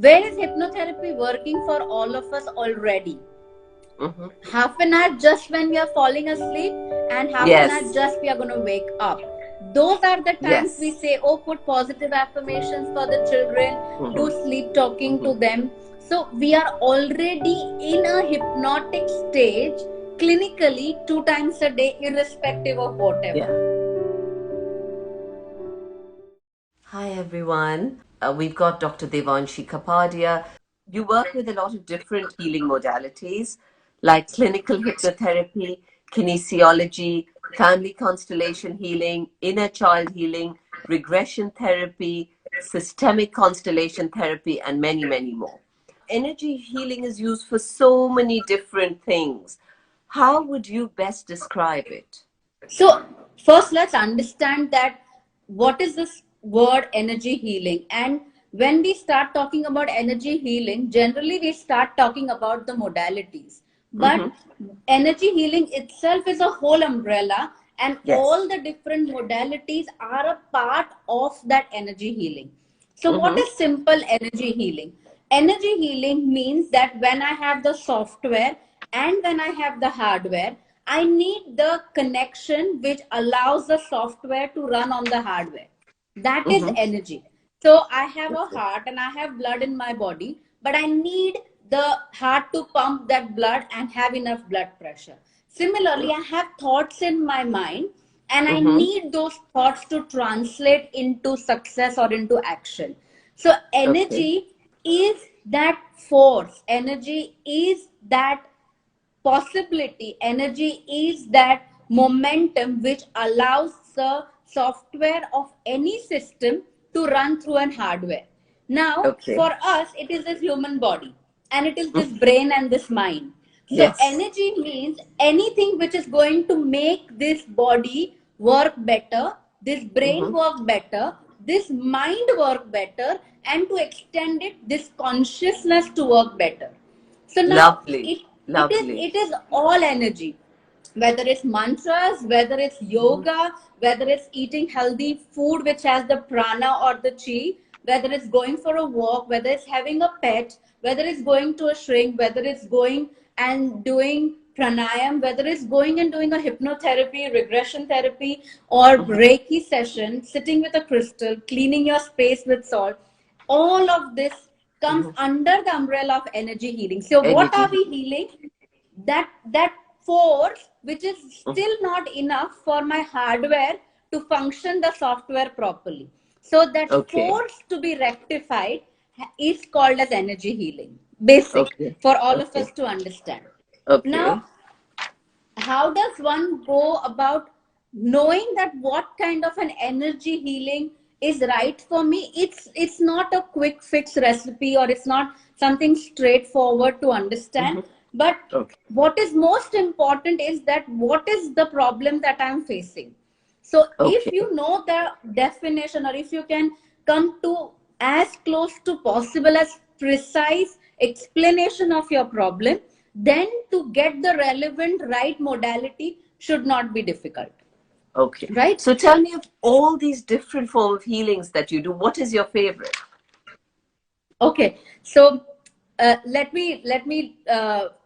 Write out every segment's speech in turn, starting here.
Where is hypnotherapy working for all of us already? Half an hour just when we are falling asleep, and half an hour just we are going to wake up. Those are the times we say, oh, put positive affirmations for the children, do sleep talking to them. So we are already in a hypnotic stage clinically 2 times a day, irrespective of whatever. Hi everyone, we've got Dr. Devanshi Kapadia. You work with a lot of different healing modalities like clinical hypnotherapy, kinesiology, family constellation healing, inner child healing, regression therapy, systemic constellation therapy, and many, many more. Energy healing is used for so many different things. How would you best describe it? So first let's understand that what is this word energy healing. And when we start talking about energy healing, generally we start talking about the modalities. But energy healing itself is a whole umbrella, and all the different modalities are a part of that energy healing. So what is simple energy healing? Energy healing means that when I have the software and when I have the hardware, I need the connection which allows the software to run on the hardware. That is energy. So I have a heart and I have blood in my body, but I need the heart to pump that blood and have enough blood pressure. Similarly, I have thoughts in my mind and I need those thoughts to translate into success or into action. So energy is that force. Energy is that possibility. Energy is that momentum which allows the software of any system to run through an hardware. Now, for us, it is this human body and it is this brain and this mind. So energy means anything which is going to make this body work better, this brain work better, this mind work better, and to extend it, this consciousness to work better. So now it is all energy, whether it's mantras, whether it's yoga, whether it's eating healthy food which has the prana or the chi, whether it's going for a walk, whether it's having a pet, whether it's going to a shrink, whether it's going and doing pranayam, whether it's going and doing a hypnotherapy, regression therapy, or Reiki session, sitting with a crystal, cleaning your space with salt. All of this comes under the umbrella of energy healing. So what are we healing? That force which is still not enough for my hardware to function the software properly. So that force to be rectified is called as energy healing. Basic for all of us to understand. Now, how does one go about knowing that what kind of an energy healing is right for me? It's not a quick fix recipe, or it's not something straightforward to understand. But what is most important is that what is the problem that I'm facing. So if you know the definition, or if you can come to as close to possible as precise explanation of your problem, then to get the relevant right modality should not be difficult. Right? So tell me, of all these different form of healings that you do, what is your favorite? Okay, so let me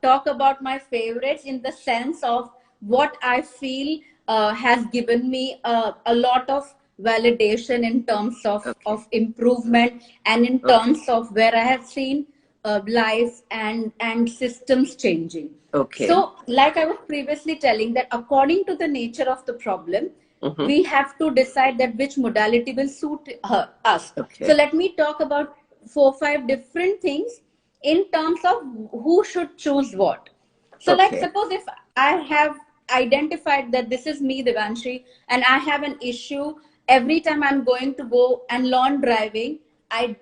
talk about my favorites in the sense of what I feel has given me a lot of validation in terms of improvement, and in terms of where I have seen life and systems changing. So like I was previously telling, that according to the nature of the problem, we have to decide that which modality will suit us. So let me talk about 4-5 different things in terms of who should choose what. So like suppose if I have identified that this is me, Devanshi, and I have an issue every time I'm going to go and learn driving. I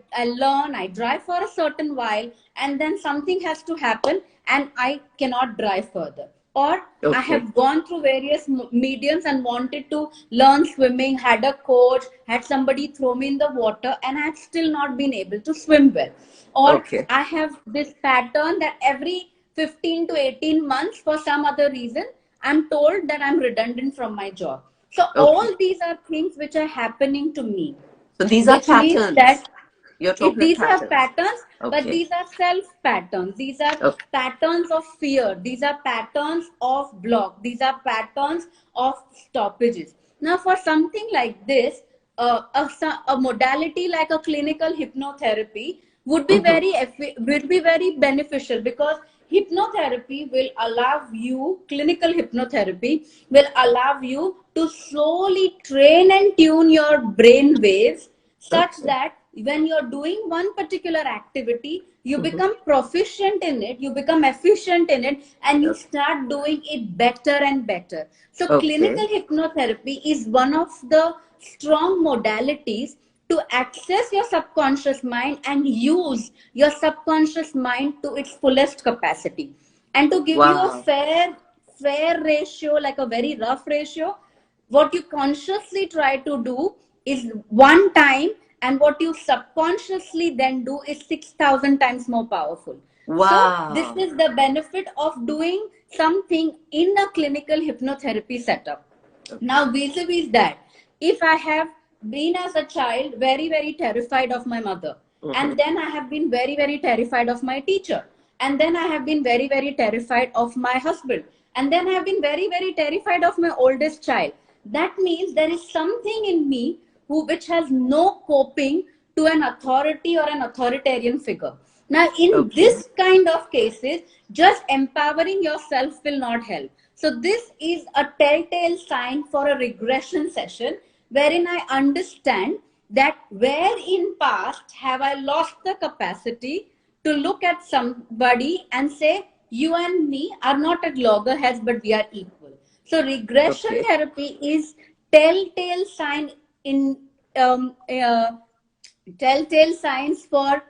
drive for a certain while, and then something has to happen and I cannot drive further. Or I have gone through various mediums and wanted to learn swimming, had a coach, had somebody throw me in the water, and I have still not been able to swim well. Or I have this pattern that every 15 to 18 months, for some other reason, I'm told that I'm redundant from my job. So all these are things which are happening to me. So these are patterns. You're talking of These are patterns. patterns, but Okay. these are self patterns. These are Okay. patterns of fear. These are patterns of block. These are patterns of stoppages. Now, for something like this, a modality like a clinical hypnotherapy would be Mm-hmm. very beneficial, because hypnotherapy will allow you, clinical hypnotherapy will allow you to slowly train and tune your brain waves such Okay. that when you're doing one particular activity, you Mm-hmm. become proficient in it, you become efficient in it, and you Okay. start doing it better and better. So Okay. clinical hypnotherapy is one of the strong modalities to access your subconscious mind and use your subconscious mind to its fullest capacity. And to give you a Wow. fair ratio, like a very rough ratio, what you consciously try to do is one time, and what you subconsciously then do is 6,000 times more powerful. So this Wow. is the benefit of doing something in a clinical hypnotherapy setup. Okay. Now, vis-a-vis that, if I have been as a child very, very terrified of my mother, Mm-hmm. and then I have been very, very terrified of my teacher, and then I have been very, very terrified of my husband, and then I have been very, very terrified of my oldest child, that means there is something in me which has no coping to an authority or an authoritarian figure. Now, in Okay. this kind of cases, just empowering yourself will not help. So, this is a telltale sign for a regression session wherein I understand that where in past have I lost the capacity to look at somebody and say, you and me are not at loggerheads, but we are equal. So regression Okay. therapy is telltale sign in telltale signs for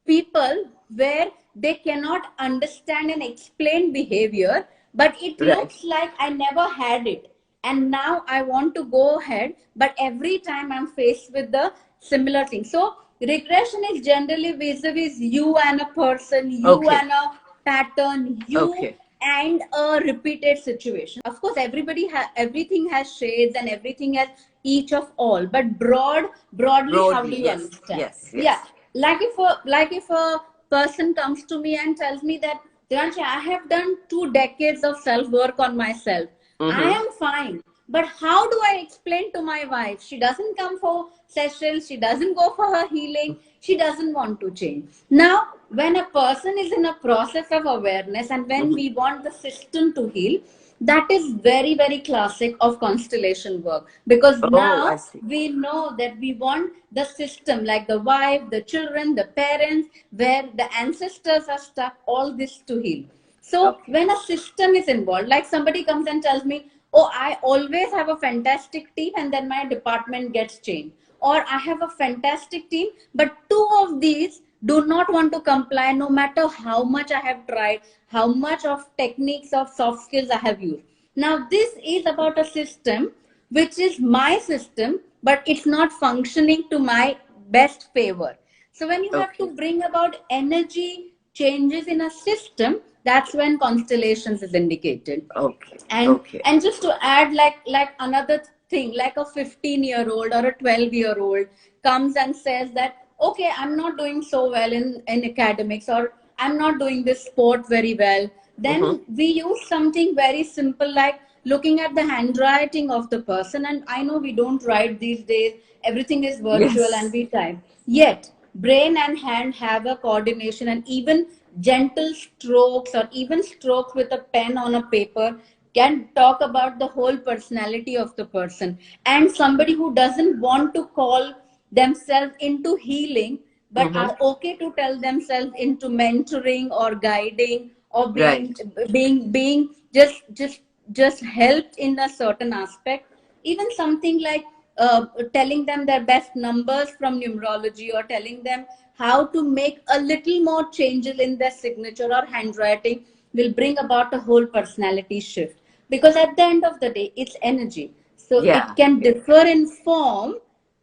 people where they cannot understand and explain behavior, but it Right. looks like I never had it, and now I want to go ahead, but every time I'm faced with the similar thing. So regression is generally vis-a-vis you and a person, you Okay. and a pattern, you Okay. and a repeated situation. Of course, everything has shades and everything has each of all, but broadly, how do Broadly, you yes. understand? Yes. Yeah, Yes. like if a person comes to me and tells me that, Devanshi, I have done 2 decades of self work on myself, I Mm-hmm. am fine, but how do I explain to my wife? She doesn't come for sessions, she doesn't go for her healing, she doesn't want to change. Now, when a person is in a process of awareness and when Mm-hmm. we want the system to heal, that is very, very classic of constellation work, because Oh, I now see. we know that we want the system, like the wife, the children, the parents, where the ancestors are stuck, all this to heal. So Okay. when a system is involved, like somebody comes and tells me, oh, I always have a fantastic team and then my department gets changed. Or I have a fantastic team, but two of these do not want to comply no matter how much I have tried, how much of techniques of soft skills I have used. Now, this is about a system which is my system, but it's not functioning to my best favor. So when you have to Okay. bring about energy changes in a system, that's when constellations is indicated. Okay. and Okay. and just to add, like another thing, like a 15-year-old or a 12-year-old comes and says that, okay, I'm not doing so well in academics, or I'm not doing this sport very well, Mm-hmm. then we use something very simple like looking at the handwriting of the person. And I know we don't write these days, everything is virtual and Yes. we type, yet brain and hand have a coordination, and even gentle strokes or even strokes with a pen on a paper can talk about the whole personality of the person. And somebody who doesn't want to call themselves into healing but Mm-hmm. are okay to tell themselves into mentoring or guiding or being Right. being just helped in a certain aspect, even something like telling them their best numbers from numerology, or telling them how to make a little more changes in their signature or handwriting, will bring about a whole personality shift, because at the end of the day it's energy, so it Yeah. can Yeah. differ in form,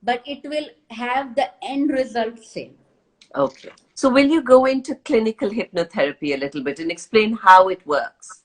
but it will have the end result same. Okay. So will you go into clinical hypnotherapy a little bit and explain how it works?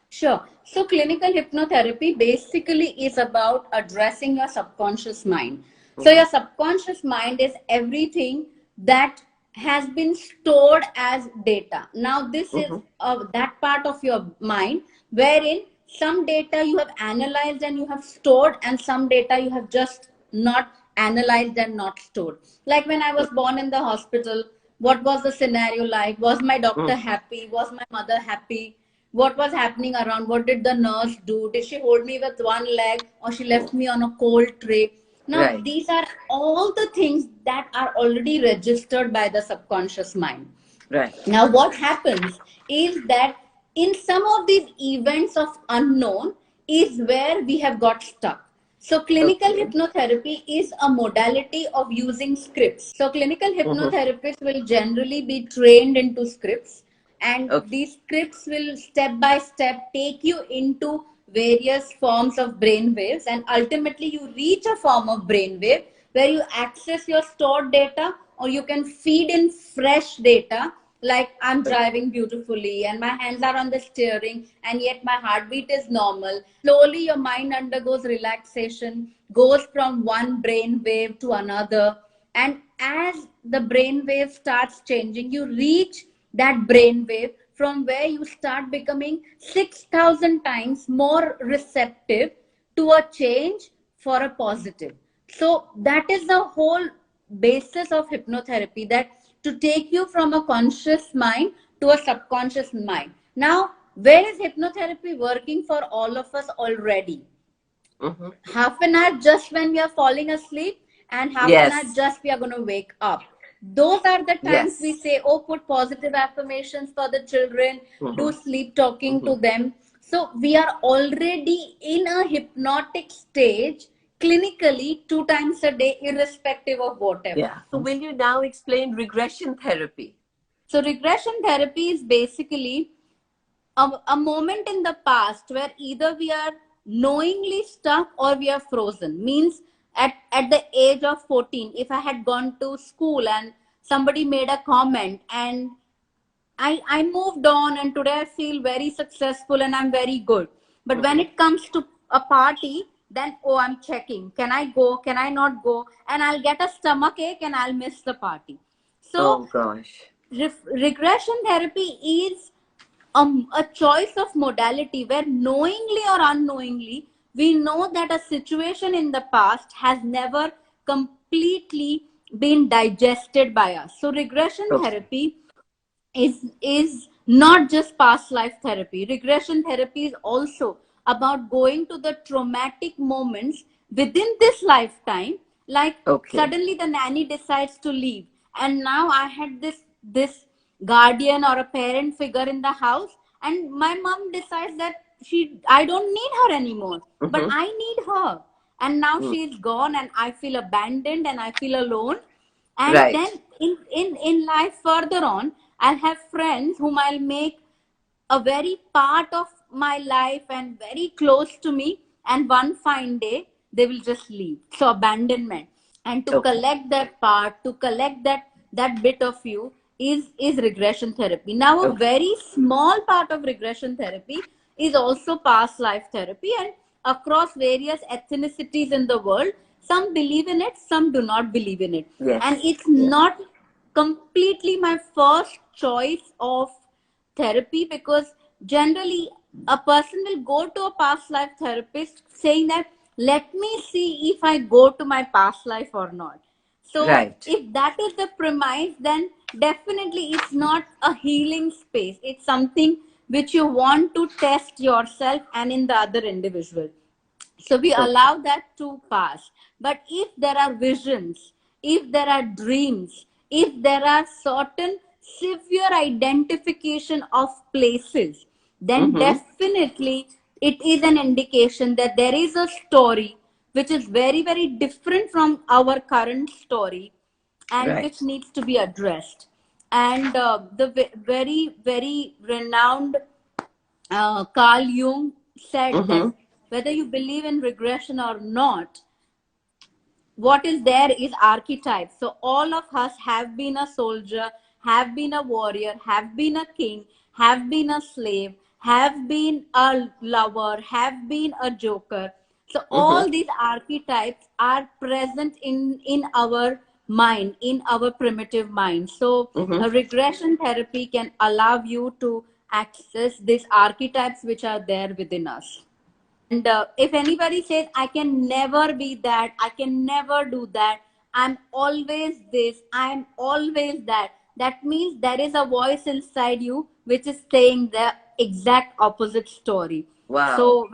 Sure. So clinical hypnotherapy basically is about addressing your subconscious mind. So Mm-hmm. your subconscious mind is everything that has been stored as data. Now, this is Mm-hmm. that part of your mind wherein some data you have analyzed and you have stored, and some data you have just not analyzed and not stored. Like when I was born in the hospital, what was the scenario like? Was my doctor Mm-hmm. happy? Was my mother happy? What was happening around? What did the nurse do? Did she hold me with one leg, or she left me on a cold tray? Now, Right. these are all the things that are already registered by the subconscious mind. Right. Now, what happens is that in some of these events of unknown is where we have got stuck. So, clinical Okay. hypnotherapy is a modality of using scripts. So, clinical Mm-hmm. hypnotherapists will generally be trained into scripts, and Okay. these scripts will step by step take you into various forms of brain waves, and ultimately you reach a form of brain wave where you access your stored data, or you can feed in fresh data, like I'm driving beautifully and my hands are on the steering and yet my heartbeat is normal. Slowly your mind undergoes relaxation, goes from one brain wave to another, and as the brain wave starts changing, you reach that brain wave from where you start becoming 6,000 times more receptive to a change for a positive. So that is the whole basis of hypnotherapy, that to take you from a conscious mind to a subconscious mind. Now, where is hypnotherapy working for all of us already? Mm-hmm. Half an hour just when we are falling asleep, and half an hour Yes. just we are going to wake up. Those are the times we Yes. say, oh, put positive affirmations for the children, do Mm-hmm. sleep talking Mm-hmm. to them. So we are already in a hypnotic stage clinically 2 times a day, irrespective of whatever. Yeah. So will you now explain regression therapy? So regression therapy is basically a moment in the past where either we are knowingly stuck or we are frozen. Means at the age of 14, if I had gone to school and somebody made a comment, and I moved on, and today I feel very successful and I'm very good. But when Mm-hmm. it comes to a party, then oh, I'm checking. Can I go? Can I not go? And I'll get a stomach ache and I'll miss the party. So Oh gosh. regression therapy is a choice of modality where knowingly or unknowingly we know that a situation in the past has never completely been digested by us. So regression Okay. therapy is not just past life therapy. Regression therapy is also about going to the traumatic moments within this lifetime. Like Okay. suddenly the nanny decides to leave, and now I had this guardian or a parent figure in the house, and my mom decides that I don't need her anymore, but Mm-hmm. I need her, and now Mm. she is gone, and I feel abandoned and I feel alone. And then Right. in life further on, I'll have friends whom I'll make a very part of my life and very close to me, and one fine day they will just leave. So abandonment, and to Okay. collect that part, to collect that bit of you, is regression therapy. Now a Okay. very small part of regression therapy is also past life therapy, and across various ethnicities in the world, some believe in it, some do not believe in it. And Yes. it's Yes. not completely my first choice of therapy, because generally a person will go to a past life therapist saying that let me see if I go to my past life or not. So Right. if that is the premise, then definitely it's not a healing space, it's something which you want to test yourself and in the other individual. So we Okay. allow that to pass. But if there are visions, if there are dreams, if there are certain severe identification of places, then Mm-hmm. definitely it is an indication that there is a story which is very, very different from our current story, and Right. which needs to be addressed. And the very, very renowned Carl Jung said that Mm-hmm. whether you believe in regression or not, what is there is archetypes. So all of us have been a soldier, have been a warrior, have been a king, have been a slave, have been a lover, have been a joker. So Mm-hmm. all these archetypes are present in our mind, in our primitive mind. So Mm-hmm. a regression therapy can allow you to access these archetypes which are there within us. And if anybody says, I can never be that, I can never do that, I'm always this, I'm always that, that means there is a voice inside you which is saying the exact opposite story. Wow. So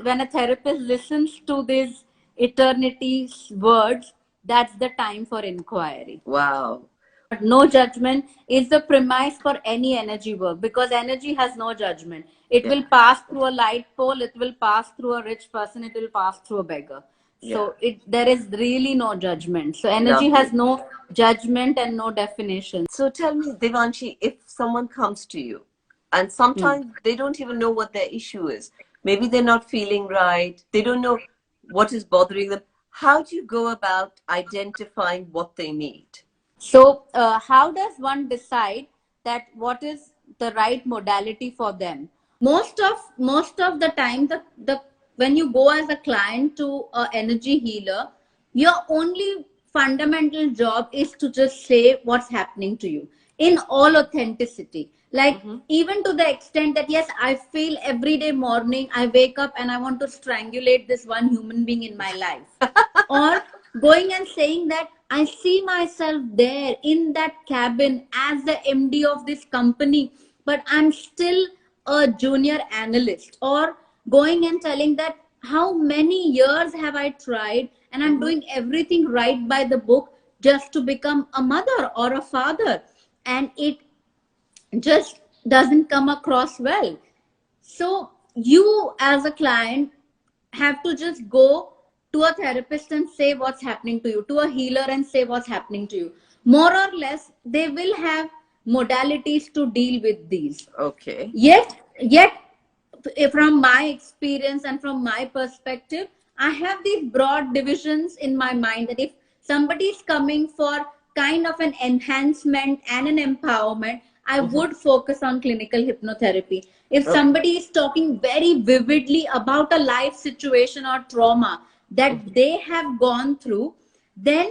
when a therapist listens to these eternity words, that's the time for inquiry. Wow. But no judgment is the premise for any energy work, because energy has no judgment. It Yeah. will pass through a light pole, it will pass through a rich person, it will pass through a beggar. Yeah. So there is really no judgment. So energy has Lovely. no judgment and no definition. So tell me, Devanshi, if someone comes to you and Hmm. sometimes they don't even know what their issue is, maybe they're not feeling right, they don't know what is bothering them, how do you go about identifying what they need? So, how does one decide that what is the right modality for them? Most of the time, the when you go as a client to a energy healer, your only fundamental job is to just say what's happening to you in all authenticity. Like, Mm-hmm. even to the extent that yes, I feel every day morning I wake up and I want to strangulate this one human being in my life, or going and saying that I see myself there in that cabin as the MD of this company, but I'm still a junior analyst, or going and telling that how many years have I tried and I'm Mm-hmm. doing everything right by the book just to become a mother or a father, and it just doesn't come across well. So you as a client have to just go to a therapist and say what's happening to you, to a healer and say what's happening to you. More or less, they will have modalities to deal with these. Okay. Yet, from my experience and from my perspective, I have these broad divisions in my mind that if somebody is coming for kind of an enhancement and an empowerment, I Mm-hmm. would focus on clinical hypnotherapy. If Okay. somebody is talking very vividly about a life situation or trauma that Mm-hmm. they have gone through, then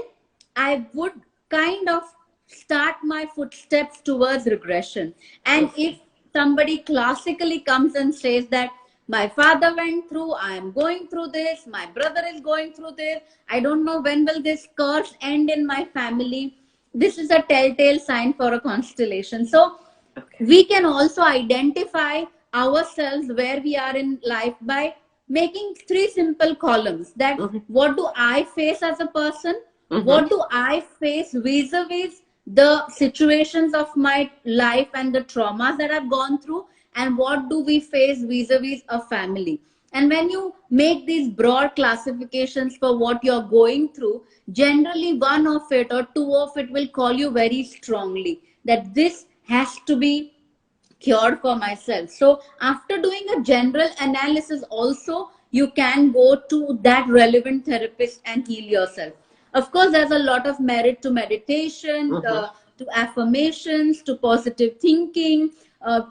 I would kind of start my footsteps towards regression. And if Okay. somebody classically comes and says that my father went through, I am going through this, my brother is going through this, I don't know when will this curse end in my family, this is a telltale sign for a constellation. So Okay. we can also identify ourselves where we are in life by making three simple columns: that Mm-hmm. what do I face as a person, Mm-hmm. what do I face vis-a-vis the situations of my life and the traumas that I've gone through, and what do we face vis-a-vis a family. And when you make these broad classifications for what you're going through, generally one of it or two of it will call you very strongly that this has to be cured for myself. So after doing a general analysis also, you can go to that relevant therapist and heal yourself. Of course, there's a lot of merit to meditation, Mm-hmm. to affirmations, to positive thinking,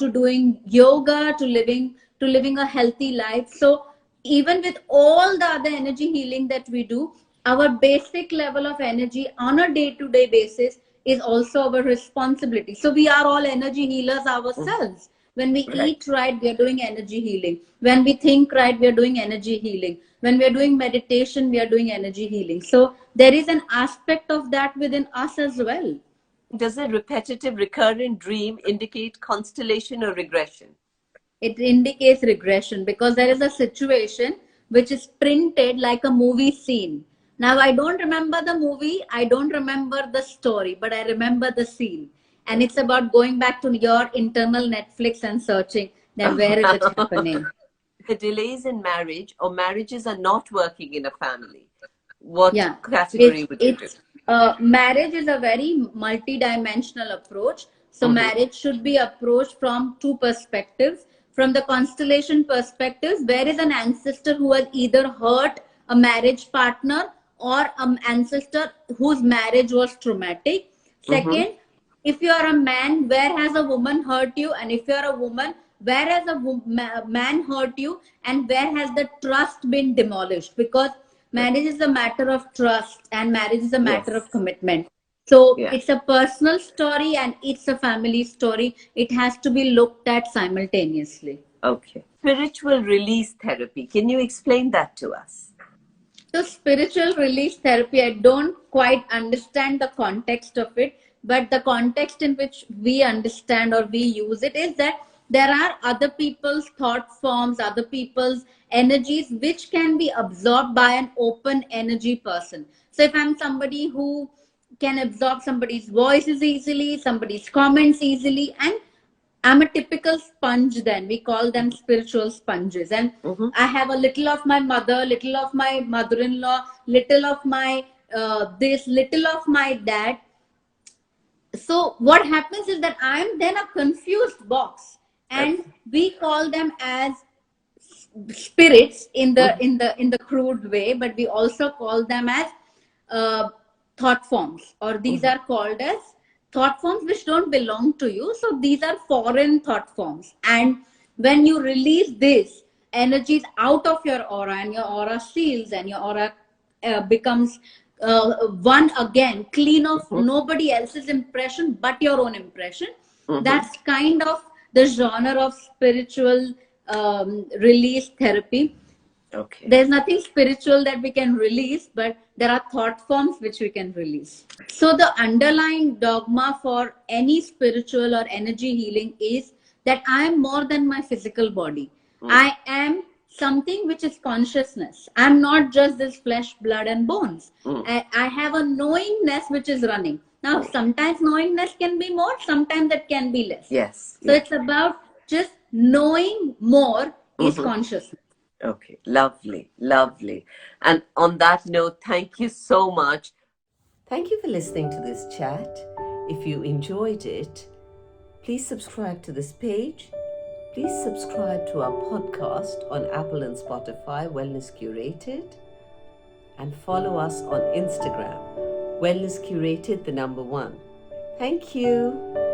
to doing yoga, to living a healthy life. So even with all the other energy healing that we do, our basic level of energy on a day to day basis is also our responsibility. So we are all energy healers Mm-hmm. ourselves. When we Right. eat right, we are doing energy healing. When we think right, we are doing energy healing. When we are doing meditation, we are doing energy healing. So there is an aspect of that within us as well. Does a repetitive, recurrent dream indicate constellation or regression? It indicates regression because there is a situation which is printed like a movie scene. Now, I don't remember the movie, I don't remember the story, but I remember the scene. And it's Okay. about going back to your internal Netflix and searching that where is it happening. The delays in marriage or marriages are not working in a family. What Yeah, category would you do? it's marriage is a very multi-dimensional approach. So Mm-hmm. marriage should be approached from two perspectives. From the constellation perspective, where is an ancestor who has either hurt a marriage partner or an ancestor whose marriage was traumatic. Mm-hmm. Second, if you are a man, where has a woman hurt you? And if you are a woman, where has a man hurt you? And where has the trust been demolished? Because Okay. marriage is a matter of trust and marriage is a matter Yes. of commitment. So Yeah. it's a personal story and it's a family story. It has to be looked at simultaneously. Okay. Spiritual release therapy. Can you explain that to us? So, spiritual release therapy, I don't quite understand the context of it, but the context in which we understand or we use it is that there are other people's thought forms, other people's energies, which can be absorbed by an open energy person. So, if I'm somebody who can absorb somebody's voices easily, somebody's comments easily, and I'm a typical sponge then. We call them spiritual sponges. And Mm-hmm. I have a little of my mother, little of my mother in law, little of my this, little of my dad. So what happens is that I'm then a confused box. And Okay. we call them as spirits in the Mm-hmm. crude way, but we also call them as uh, thought forms, or these Mm-hmm. are called as thought forms which don't belong to you. So these are foreign thought forms, and when you release these energies out of your aura, and your aura seals, and your aura becomes one again, clean of nobody else's impression but your own impression. Mm-hmm. That's kind of the genre of spiritual release therapy. Okay. There's nothing spiritual that we can release, but there are thought forms which we can release. So the underlying dogma for any spiritual or energy healing is that I am more than my physical body. Mm. I am something which is consciousness. I'm not just this flesh, blood, and bones. Mm. I have a knowingness which is running. Now, Mm. sometimes knowingness can be more, sometimes it can be less. Yes. So Yeah. it's about just knowing more is Mm-hmm. consciousness. Okay. Lovely. Lovely. And on that note, thank you so much. Thank you for listening to this chat. If you enjoyed it, please subscribe to this page. Please subscribe to our podcast on Apple and Spotify, Wellness Curated, and follow us on Instagram, Wellness Curated, the number one. Thank you.